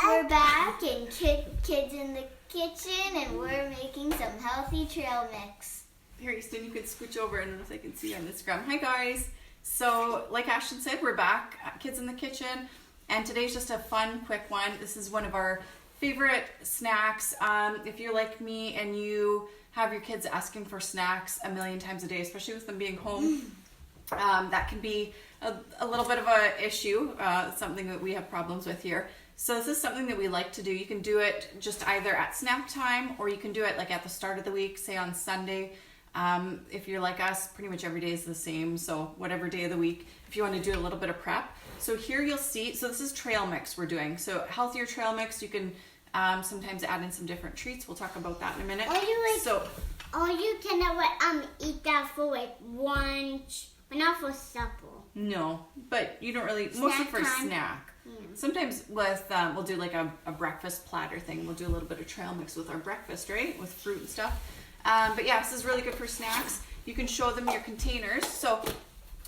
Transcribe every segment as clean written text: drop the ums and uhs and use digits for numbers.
We're back in Kids in the Kitchen, and we're making some healthy trail mix. Here, Easton, you can scooch over. I don't know if I can see on Instagram. Hi, guys. So, like Ashton said, we're back at Kids in the Kitchen, and today's just a fun, quick one. This is one of our favorite snacks. If you're like me and you have your kids asking for snacks a million times a day, especially with them being home, that can be a little bit of an issue, something that we have problems with here. So this is something that we like to do. You can do it just either at snack time, or you can do it like at the start of the week, say on Sunday. If you're like us, pretty much every day is the same. So whatever day of the week, if you want to do a little bit of prep. So here you'll see, so this is trail mix we're doing. So healthier trail mix, you can sometimes add in some different treats. We'll talk about that in a minute. Or you can eat that for like lunch, but not for supper. No, but you don't really, mostly for time. snack. Yeah. Sometimes with, we'll do like a breakfast platter thing. We'll do a little bit of trail mix with our breakfast, right? With fruit and stuff. But yeah, this is really good for snacks. You can show them your containers. So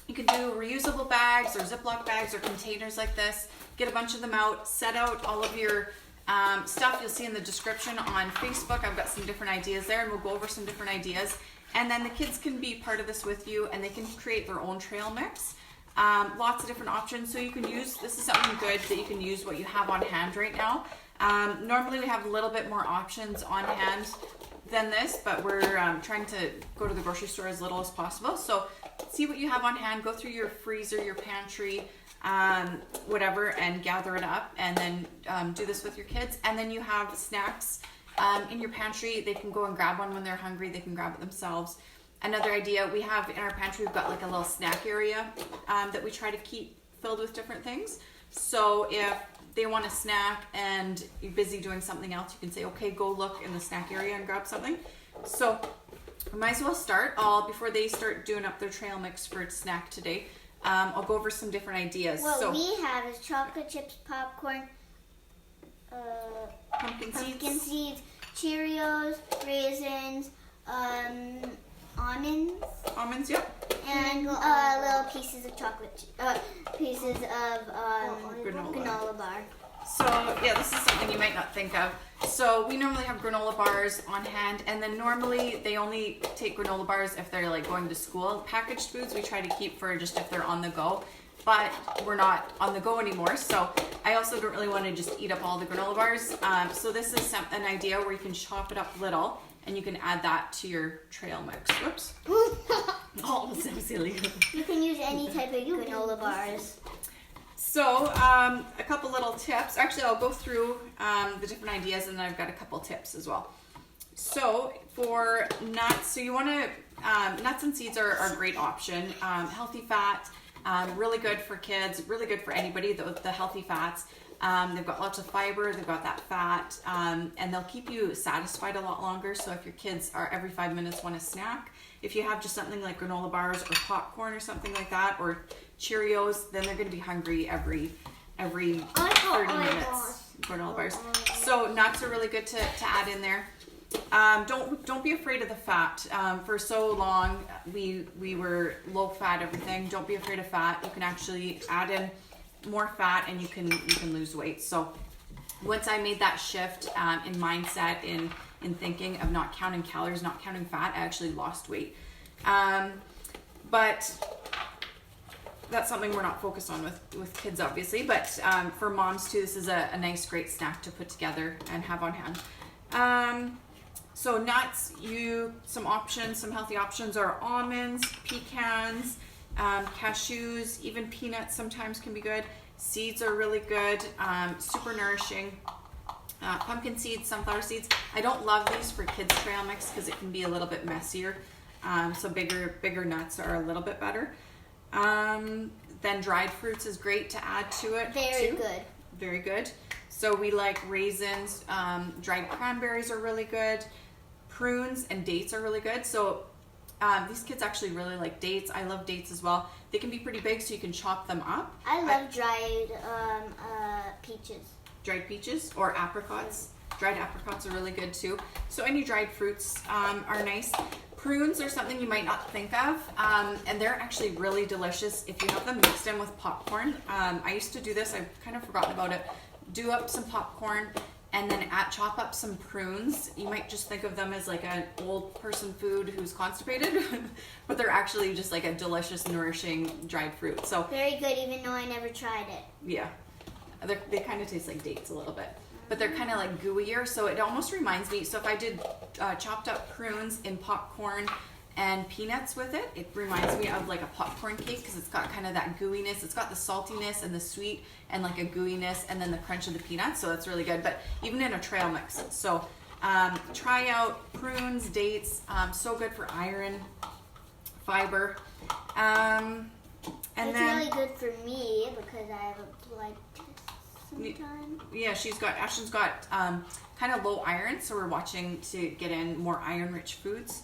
you can do reusable bags or Ziploc bags or containers like this. Get a bunch of them out, set out all of your stuff you'll see in the description on Facebook. I've got some different ideas there, and we'll go over some different ideas. And then the kids can be part of this with you, and they can create their own trail mix. Lots of different options. So you can use, this is something good that you can use what you have on hand right now. Normally we have a little bit more options on hand than this, but we're trying to go to the grocery store as little as possible. So see what you have on hand, go through your freezer, your pantry, whatever, and gather it up, and then do this with your kids. And then you have snacks in your pantry. They can go and grab one when they're hungry. They can grab it themselves. Another idea we have in our pantry, we've got like a little snack area that we try to keep filled with different things. So if they want a snack and you're busy doing something else, you can say, okay, go look in the snack area and grab something. So we might as well start. Before they start doing up their trail mix for snack today, I'll go over some different ideas. What we have is chocolate chips, popcorn, pumpkin seeds, Cheerios, raisins, almonds, yep, and little pieces of chocolate, pieces of granola bar. So yeah, this is something you might not think of. So we normally have granola bars on hand, and then normally they only take granola bars if they're like going to school. Packaged foods we try to keep for just if they're on the go, but we're not on the go anymore. So I also don't really want to just eat up all the granola bars. So this is an idea where you can chop it up little, and you can add that to your trail mix. Whoops. Oh, so silly. You can use any type of granola bars. So, a couple little tips. Actually, I'll go through the different ideas, and then I've got a couple tips as well. So, for nuts, so you want to, nuts and seeds are a great option. Healthy fat, really good for kids, really good for anybody, the healthy fats. They've got lots of fiber, they've got that fat, and they'll keep you satisfied a lot longer. So if your kids are every 5 minutes want a snack, if you have just something like granola bars or popcorn or something like that, or Cheerios, then they're going to be hungry every 30 minutes. Granola bars. So nuts are really good to add in there. Don't be afraid of the fat. For so long we were low fat everything. Don't be afraid of fat. You can actually add in more fat, and you can lose weight. So once I made that shift in mindset, in thinking of not counting calories, not counting fat, I actually lost weight. But that's something we're not focused on with kids, obviously. But for moms too, this is a nice, great snack to put together and have on hand. So nuts, some healthy options are almonds, pecans, cashews, even peanuts sometimes can be good. Seeds are really good, super nourishing. Pumpkin seeds, sunflower seeds. I don't love these for kids trail mix because it can be a little bit messier. So bigger nuts are a little bit better. Then dried fruits is great to add to it. Very good. So we like raisins, dried cranberries are really good. Prunes and dates are really good. So these kids actually really like dates. I love dates as well. They can be pretty big, so you can chop them up. I love dried peaches. Dried peaches or apricots. Dried apricots are really good too. So any dried fruits are nice. Prunes are something you might not think of, and they're actually really delicious if you have them mixed in with popcorn. I used to do this. I've kind of forgotten about it. do up some popcorn, and then chop up some prunes. You might just think of them as like an old person food who's constipated, but they're actually just like a delicious, nourishing dried fruit. So very good, even though I never tried it. yeah, they kind of taste like dates a little bit, but they're kind of like gooier. So it almost reminds me. So if I did chopped up prunes in popcorn and peanuts with it, it reminds me of like a popcorn cake because it's got kind of that gooiness. It's got the saltiness and the sweet and like a gooiness and then the crunch of the peanuts. So it's really good, but even in a trail mix. So try out prunes, dates, so good for iron, fiber. And it's then really good for me because I have a blood test sometimes. yeah, Ashton's got kind of low iron, so we're watching to get in more iron-rich foods.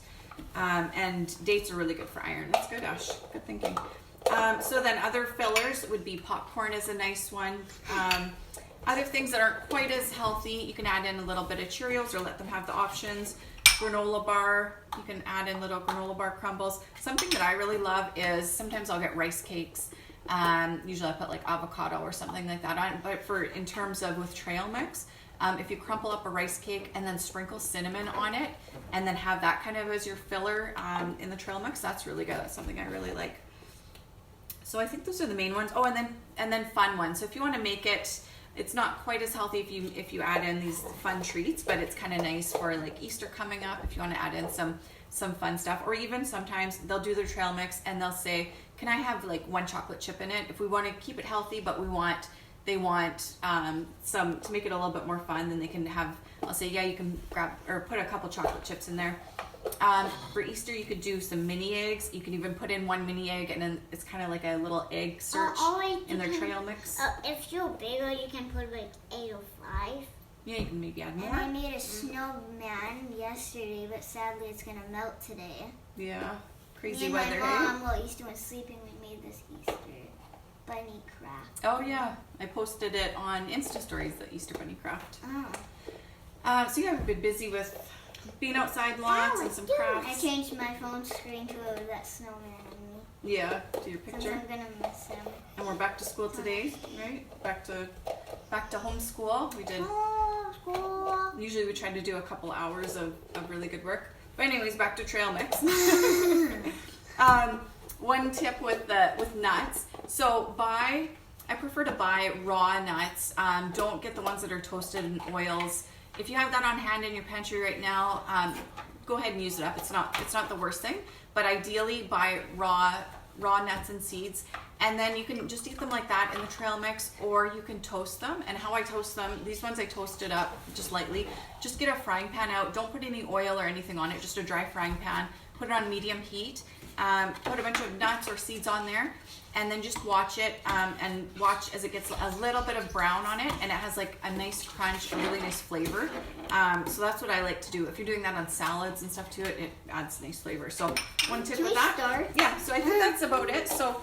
And dates are really good for iron. That's good, Ash. Good thinking. So then other fillers would be popcorn is a nice one. Other things that aren't quite as healthy, you can add in a little bit of Cheerios or let them have the options. Granola bar, you can add in little granola bar crumbles. Something that I really love is sometimes I'll get rice cakes. Usually I put like avocado or something like that on. But in terms of with trail mix, if you crumple up a rice cake and then sprinkle cinnamon on it and then have that kind of as your filler in the trail mix, that's really good. That's something I really like. So I think those are the main ones. Oh, and then fun ones. So if you want to make it, it's not quite as healthy if you add in these fun treats, but it's kind of nice for like Easter coming up if you want to add in some fun stuff. Or even sometimes they'll do their trail mix and they'll say, can I have like one chocolate chip in it? If we want to keep it healthy, but they want some to make it a little bit more fun, then they can have, I'll say, yeah, you can grab or put a couple chocolate chips in there. For Easter, you could do some mini eggs. You can even put in one mini egg, and then it's kind of like a little egg search in their trail mix. If you're bigger, you can put like 8 or 5. Yeah, you can maybe add more. And I made a snowman yesterday, but sadly it's gonna melt today. Yeah, crazy Me and weather. my mom, while Easter was sleeping, we made this Easter bunny craft. Oh yeah, I posted it on Insta Stories, the Easter bunny craft. Oh. So yeah, I've been busy with being outside lots and some crafts. I changed my phone screen to that snowman on me. Yeah, to your picture. I'm gonna miss him. And we're back to school today, right? Back to homeschool. We did. Oh, school. Usually we try to do a couple hours of really good work. But anyways, back to trail mix. One tip with nuts. So I prefer to buy raw nuts. Don't get the ones that are toasted in oils. If you have that on hand in your pantry right now, go ahead and use it up. It's not the worst thing, but ideally buy raw nuts and seeds, and then you can just eat them like that in the trail mix, or you can toast them. And how I toast them, these ones I toasted up just lightly. Just get a frying pan out. Don't put any oil or anything on it, just a dry frying pan. Put it on medium heat. Put a bunch of nuts or seeds on there, and then just watch it and watch as it gets a little bit of brown on it, and it has like a nice crunch, a really nice flavor. So that's what I like to do. If you're doing that on salads and stuff to it, it adds nice flavor. So one tip with that. Start? Yeah, so I think that's about it. So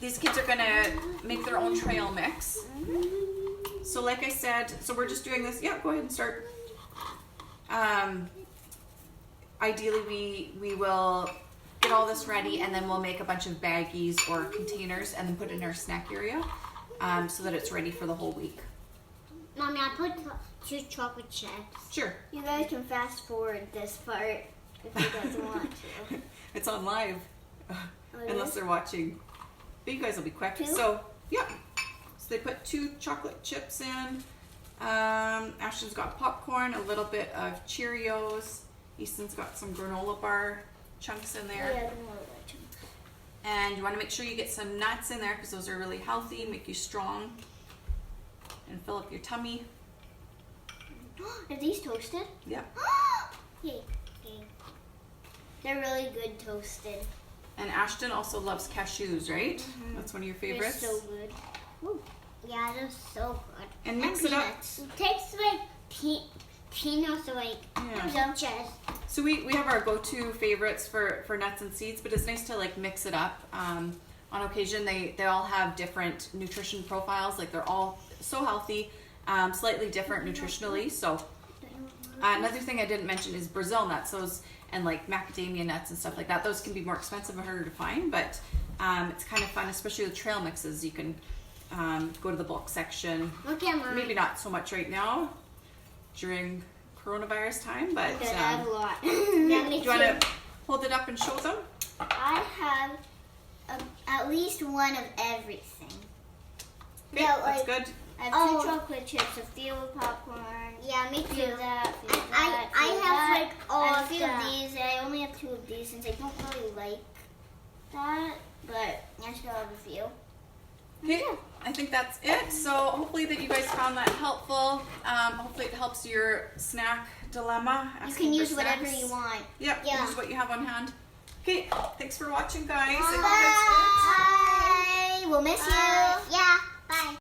these kids are gonna make their own trail mix. So like I said, so we're just doing this. Yeah, go ahead and start. Ideally, we will get all this ready, and then we'll make a bunch of baggies or containers and then put it in our snack area so that it's ready for the whole week. Mommy, I put 2 chocolate chips. Sure. You guys can fast forward this part if you guys want to. It's on live, unless they're watching. But you guys will be quick. 2? So, yeah. So they put 2 chocolate chips in. Ashton's got popcorn, a little bit of Cheerios. Easton's got some granola bar chunks in there. Yeah, more like chunks. And you want to make sure you get some nuts in there because those are really healthy, make you strong, and fill up your tummy. Are these toasted? Yeah. Yay. They're really good toasted. And Ashton also loves cashews, right? Mm-hmm. That's one of your favorites. They're so good. Ooh. Yeah, they're so good. And mix it up. It tastes like peanuts, like lunches. So we have our go-to favorites for nuts and seeds, but it's nice to like mix it up. On occasion, they all have different nutrition profiles. Like they're all so healthy, slightly different nutritionally. So another thing I didn't mention is Brazil nuts. Those and like macadamia nuts and stuff like that. Those can be more expensive and harder to find, but it's kind of fun, especially with trail mixes. You can go to the bulk section. Look at mine. Maybe not so much right now during coronavirus time, but I have a lot. Yeah, do me you want too. to hold it up and show them? I have at least one of everything. Okay, Yeah, that's like- good. I have Oh. 2 chocolate chips, a few with popcorn. Yeah, me Few too. of that, few of I that, few of have that. like all I have of a few that. of these. I only have 2 of these since I don't really like that, but I still have a few. Okay, I think that's it. So hopefully that you guys found that helpful. Hopefully it helps your snack dilemma. You asking can for use whatever snacks. you want. Yep, Yeah. use what you have on hand. Okay, thanks for watching, guys. I hope Bye. that's it. Bye. We'll miss you. Yeah. Bye.